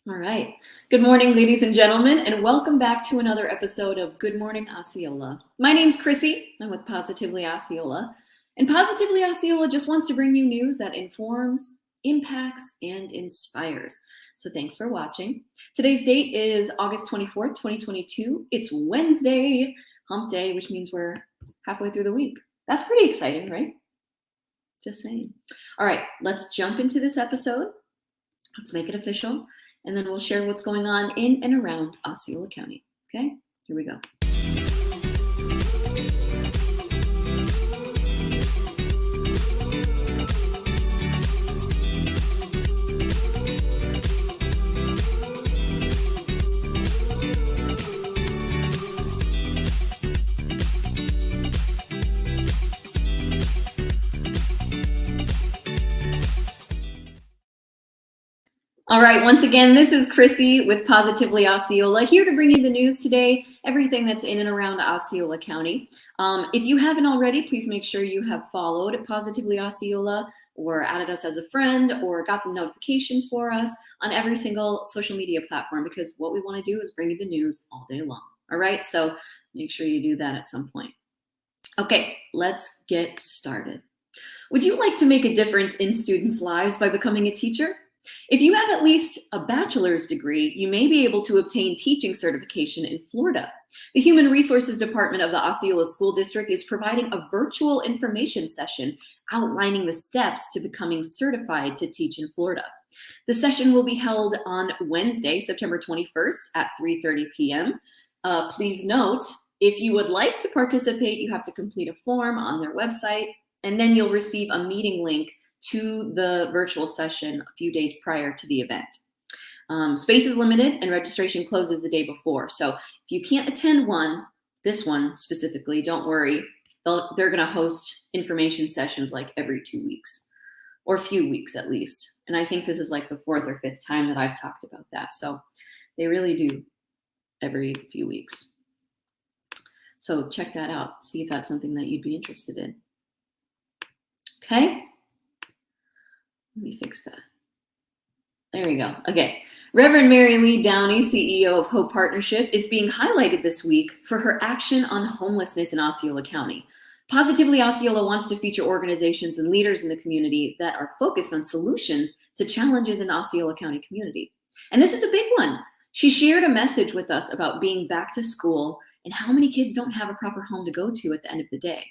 All right. Good morning, ladies and gentlemen, and welcome back to another episode of Good Morning Osceola. My name's Krissi. I'm with Positively Osceola. And Positively Osceola just wants to bring you news that informs, impacts, and inspires. So thanks for watching. Today's date is August 24th, 2022. It's Wednesday, hump day, which means we're halfway through the week. That's pretty exciting, right? Just saying. All right, let's jump into this episode. Let's make it official. And then we'll share what's going on in and around Osceola County. Okay, here we go. All right, once again, this is Krissi with Positively Osceola, here to bring you the news today, everything that's in and around Osceola County. If you haven't already, please make sure you have followed Positively Osceola or added us as a friend or got the notifications for us on every single social media platform, because what we want to do is bring you the news all day long. All right, so make sure you do that at some point. Okay, let's get started. Would you like to make a difference in students' lives by becoming a teacher? If you have at least a bachelor's degree, you may be able to obtain teaching certification in Florida. The Human Resources Department of the Osceola School District is providing a virtual information session outlining the steps to becoming certified to teach in Florida. The session will be held on Wednesday, September 21st at 3:30 p.m. Please note, if you would like to participate, you have to complete a form on their website, and then you'll receive a meeting link to the virtual session a few days prior to the event. Space is limited and registration closes the day before. So if you can't attend this one specifically, don't worry. They're going to host information sessions like every 2 weeks or a few weeks at least. And I think this is like the 4th or 5th time that I've talked about that. So they really do every few weeks. So check that out. See if that's something that you'd be interested in. Okay. Let me fix that. There we go. Okay. Reverend Mary Lee Downey, CEO of Hope Partnership, is being highlighted this week for her action on homelessness in Osceola County. Positively Osceola wants to feature organizations and leaders in the community that are focused on solutions to challenges in Osceola County community. And this is a big one. She shared a message with us about being back to school and how many kids don't have a proper home to go to at the end of the day.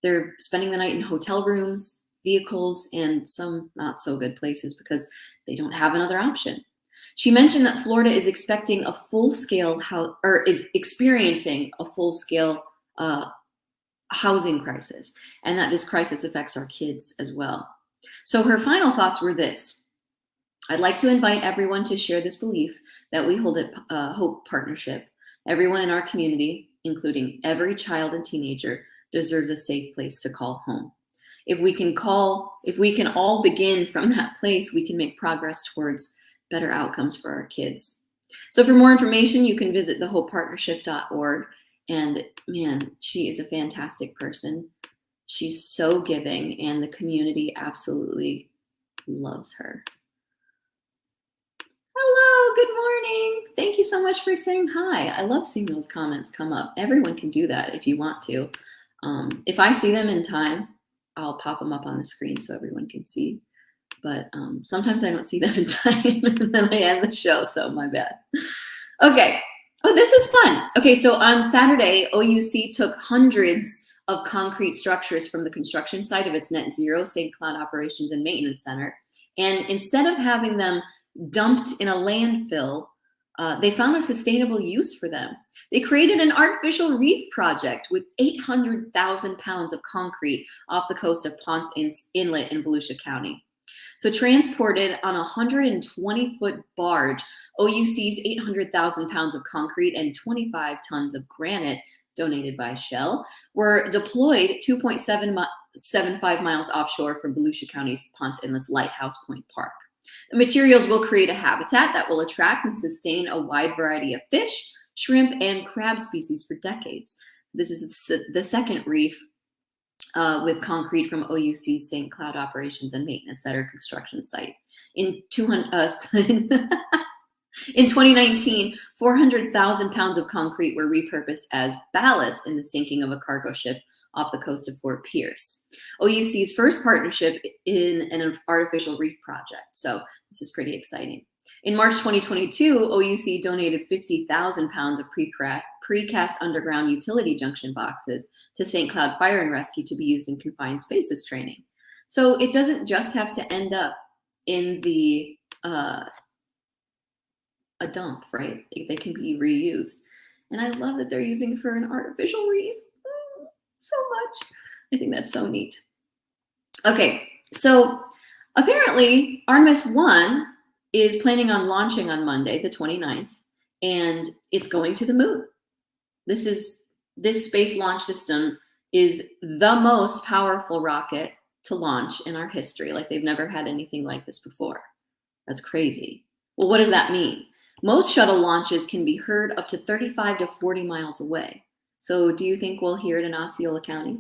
They're spending the night in hotel rooms, vehicles, and some not so good places because they don't have another option. She mentioned that Florida is experiencing a full-scale housing crisis, and that this crisis affects our kids as well. So her final thoughts were this: I'd like to invite everyone to share this belief that we hold at Hope Partnership. Everyone in our community, including every child and teenager, deserves a safe place to call home. If we can all begin from that place, we can make progress towards better outcomes for our kids. So for more information, you can visit thehopepartnership.org. And man, she is a fantastic person. She's so giving, and the community absolutely loves her. Hello, good morning. Thank you so much for saying hi. I love seeing those comments come up. Everyone can do that if you want to. If I see them in time, I'll pop them up on the screen so everyone can see. But sometimes I don't see them in time, and then I end the show, so my bad. Okay. Oh, this is fun. Okay, so on Saturday, OUC took hundreds of concrete structures from the construction site of its Net Zero St. Cloud Operations and Maintenance Center, and instead of having them dumped in a landfill, they found a sustainable use for them. They created an artificial reef project with 800,000 pounds of concrete off the coast of Ponce Inlet in Volusia County. So transported on a 120-foot barge, OUC's 800,000 pounds of concrete and 25 tons of granite donated by Shell were deployed 2.75 miles offshore from Volusia County's Ponce Inlet's Lighthouse Point Park. The materials will create a habitat that will attract and sustain a wide variety of fish, shrimp, and crab species for decades. This is the second reef with concrete from OUC's St. Cloud Operations and Maintenance Center construction site. In In 2019, 400,000 pounds of concrete were repurposed as ballast in the sinking of a cargo ship off the coast of Fort Pierce. OUC's first partnership in an artificial reef project. So this is pretty exciting. In March 2022, OUC donated 50,000 pounds of precast underground utility junction boxes to St. Cloud Fire and Rescue to be used in confined spaces training. So it doesn't just have to end up in the a dump, right? They can be reused. And I love that they're using it for an artificial reef so much. I think that's so neat. Okay, so apparently Artemis 1 is planning on launching on Monday, the 29th, and it's going to the moon. This space launch system is the most powerful rocket to launch in our history. Like, they've never had anything like this before. That's crazy. Well, what does that mean? Most shuttle launches can be heard up to 35 to 40 miles away. So do you think we'll hear it in Osceola County?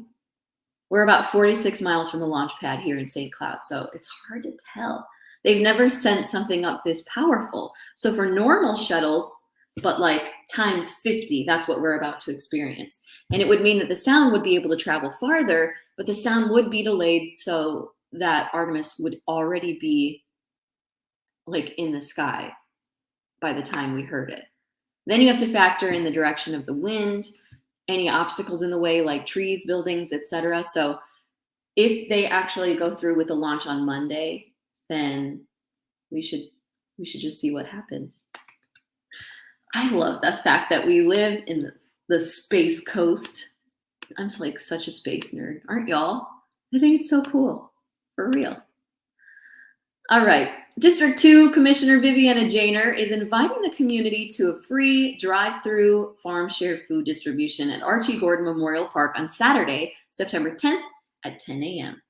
We're about 46 miles from the launch pad here in St. Cloud, so it's hard to tell. They've never sent something up this powerful. So for normal shuttles, but like times 50, that's what we're about to experience. And it would mean that the sound would be able to travel farther, but the sound would be delayed so that Artemis would already be like in the sky by the time we heard it. Then you have to factor in the direction of the wind, any obstacles in the way like trees, buildings, etc. So if they actually go through with the launch on Monday, then we should just see what happens. I love the fact that we live in the Space Coast. I'm like such a space nerd, aren't y'all? I think it's so cool, for real. All right, District 2 Commissioner Viviana Janer is inviting the community to a free drive-through farm shared food distribution at Archie Gordon Memorial Park on Saturday, September 10th at 10 a.m.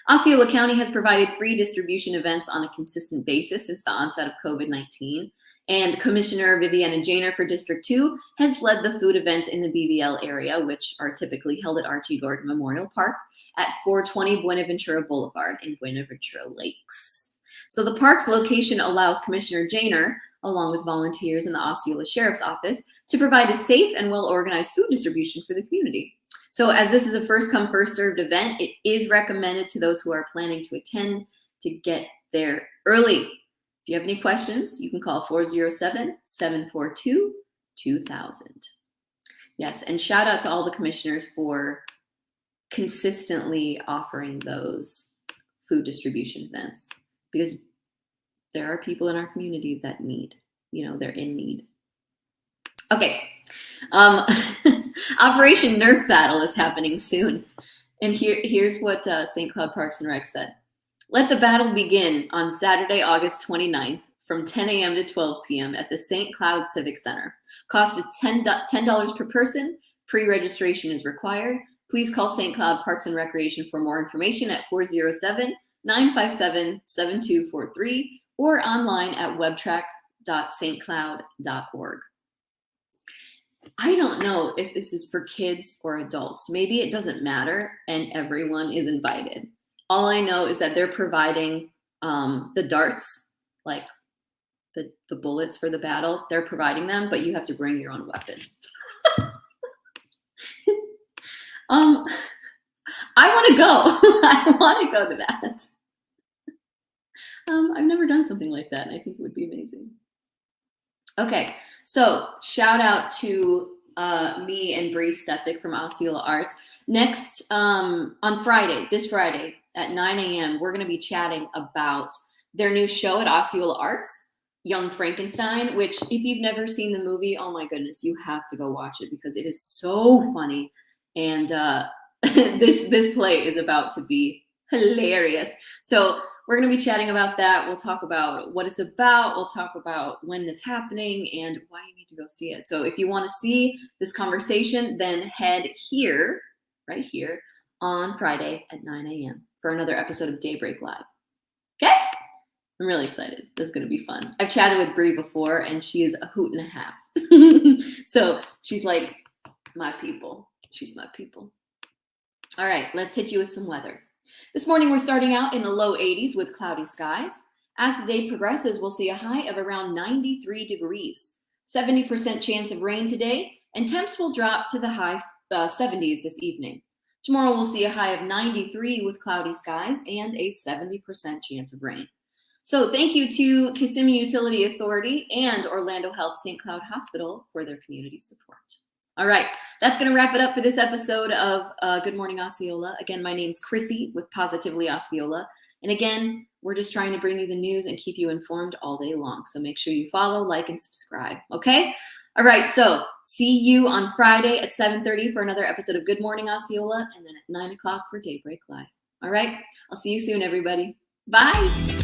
Osceola County has provided free distribution events on a consistent basis since the onset of COVID-19, and Commissioner Viviana Janer for District 2 has led the food events in the BVL area, which are typically held at Archie Gordon Memorial Park at 420 Buenaventura Boulevard in Buenaventura Lakes. So the park's location allows Commissioner Janer, along with volunteers in the Osceola Sheriff's Office, to provide a safe and well-organized food distribution for the community. So as this is a first-come, first-served event, it is recommended to those who are planning to attend to get there early. If you have any questions, you can call 407-742-2000. Yes, and shout out to all the commissioners for consistently offering those food distribution events, because there are people in our community that need, they're in need. Okay, Operation Nerf Battle is happening soon. And here's what St. Cloud Parks and Rec said. Let the battle begin on Saturday, August 29th from 10 a.m. to 12 p.m. at the St. Cloud Civic Center. Cost is $10 per person. Pre-registration is required. Please call St. Cloud Parks and Recreation for more information at 407-957-7243 or online at webtrack.stcloud.org. I don't know if this is for kids or adults. Maybe it doesn't matter and everyone is invited. All I know is that they're providing the darts, like the bullets for the battle. They're providing them, but you have to bring your own weapon. I want to go. I want to go to that. I've never done something like that, and I think it would be amazing. Okay, so shout out to me and Bree Stefik from Osceola Arts. Next, on Friday, this Friday at 9 a.m., we're going to be chatting about their new show at Osceola Arts, Young Frankenstein, which if you've never seen the movie, oh my goodness, you have to go watch it because it is so funny. And this play is about to be hilarious. So we're going to be chatting about that. We'll talk about what it's about. We'll talk about when it's happening and why you need to go see it. So if you want to see this conversation, then head here, right here, on Friday at 9 a.m. for another episode of Daybreak Live. Okay? I'm really excited. This is going to be fun. I've chatted with Bree before, and she is a hoot and a half. So she's like my people. She's my people. All right, let's hit you with some weather. This morning, we're starting out in the low 80s with cloudy skies. As the day progresses, we'll see a high of around 93 degrees, 70% chance of rain today, and temps will drop to the high 70s this evening. Tomorrow we'll see a high of 93 with cloudy skies and a 70% chance of rain. So thank you to Kissimmee Utility Authority and Orlando Health St. Cloud Hospital for their community support. All right, that's going to wrap it up for this episode of Good Morning Osceola. Again, my name's Krissi with Positively Osceola. And again, we're just trying to bring you the news and keep you informed all day long. So make sure you follow, like, and subscribe, okay? All right, so see you on Friday at 7:30 for another episode of Good Morning Osceola, and then at 9 o'clock for Daybreak Live. All right, I'll see you soon, everybody. Bye.